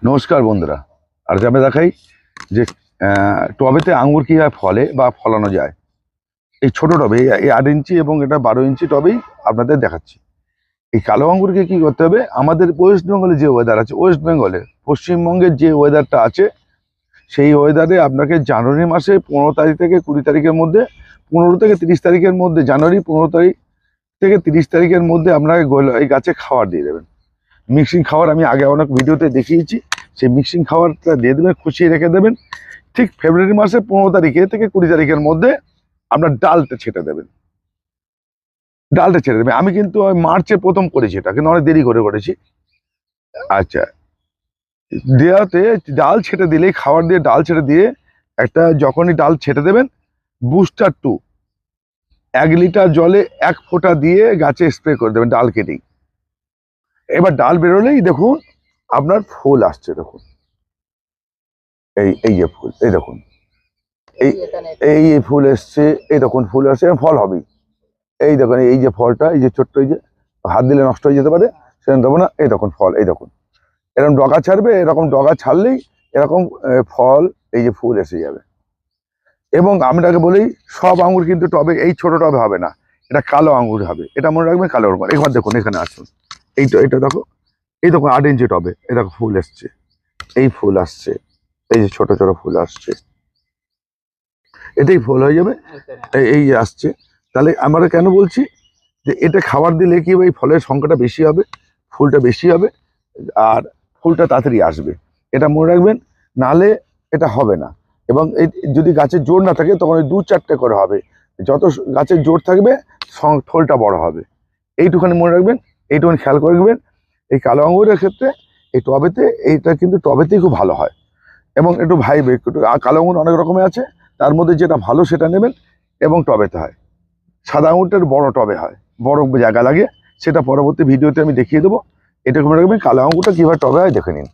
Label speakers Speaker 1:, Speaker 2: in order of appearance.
Speaker 1: নমস্কার বন্ধুরা। আর আমি দেখাই যে টবেতে আঙ্গুর কীভাবে ফলে বা ফলানো যায়। এই ছোট টবে এই 8 ইঞ্চি এবং এটা 12 ইঞ্চি টবেই আপনাদের দেখাচ্ছি। এই কালো আঙ্গুরকে কি করতে হবে, আমাদের ওয়েস্ট বেঙ্গলে যে ওয়েদার আছে, ওয়েস্ট বেঙ্গলে পশ্চিমবঙ্গের যে ওয়েদারটা আছে, সেই ওয়েদারে আপনাকে জানুয়ারি মাসে 15 তারিখ থেকে 20 তারিখের মধ্যে, 15 থেকে 30 তারিখের মধ্যে, জানুয়ারি 15 তারিখ থেকে 30 তারিখের মধ্যে আপনাকে এই গাছে খাবার দিয়ে দেবেন। মিক্সিং খাবার আমি আগে অনেক ভিডিওতে দেখিয়েছি। সেই মিক্সিং খাবারটা দিয়ে দেবেন, খুশিয়ে রেখে দেবেন। ঠিক ফেব্রুয়ারি মাসে 15 তারিখে থেকে 20 তারিখের মধ্যে আপনার ডালটা ছেটে দেবেন। আমি কিন্তু মার্চে প্রথম করেছি, এটা কিন্তু অনেক দেরি করে করেছি। আচ্ছা, দেওয়াতে ডাল ছেটে দিলেই, খাবার দিয়ে ডাল ছেটে দিয়ে একটা, যখনই ডাল ছেটে দেবেন, বুস্টার 2 1 লিটার জলে 1 ফোঁটা দিয়ে গাছে স্প্রে করে দেবেন ডাল কেটেই। এবার ডাল বেরোলেই দেখুন আপনার ফুল আসছে। দেখুন এই যে ফুল, এই দেখুন এই ফুল এসছে, এই দেখুন ফুল আসছে, ফল হবেই। এই দেখুন এই যে ফলটা, এই যে ছোট্ট, এই যে হাত দিলে নষ্ট হয়ে যেতে পারে, সেরকম দেবো না। এই দেখুন ফল, এই দেখুন এরকম ডগা ছাড়বে, এরকম ডগা ছাড়লেই এরকম ফল, এই যে ফুল এসে যাবে। এবং আপনাকে বলি, সব আঙুর কিন্তু টবে, এই ছোট টবে হবে না, এটা কালো আঙুর হবে, এটা মনে রাখবেন। কালো আঙুর এবার দেখুন এখানে আসুন, এটা দেখো, এই দেখুন 8 ইঞ্চি টবে, এই দেখো ফুল এসছে, এই ফুল আসছে, এই যে ছোট ছোট ফুল আসছে, এটাই ফুল হয়ে যাবে। এই আসছে। তাহলে আমরা কেন বলছি যে এটা খাবার দিলে কি হবে, এই ফলের সংখ্যাটা বেশি হবে, ফুলটা বেশি হবে, আর ফুলটা তাড়াতাড়ি আসবে, এটা মনে রাখবেন। নালে এটা হবে না। এবং এই যদি গাছের জোর না থাকে, তখন ওই 2-4টে করে হবে। যত গাছের জোর থাকবে, ফলটা বড় হবে। এইটুখানি মনে রাখবেন, এইটুখানি খেয়াল করে রাখবেন। এই কালো আঙুরের ক্ষেত্রে এই টবেতে, এইটা কিন্তু টবেতেই খুব ভালো হয়। এবং একটু ভাইবে, একটু কালো আঙুর অনেক রকমের আছে, তার মধ্যে যেটা ভালো সেটা নেবেন। এবং টবেতে হয়, সাদা আঙুরটার বড় টবে হয়, বড় জায়গা লাগে, সেটা পরবর্তী ভিডিওতে আমি দেখিয়ে দেবো। এটা মনে রাখবেন, কালো আঙুরটা কীভাবে টবে হয় দেখে নিন।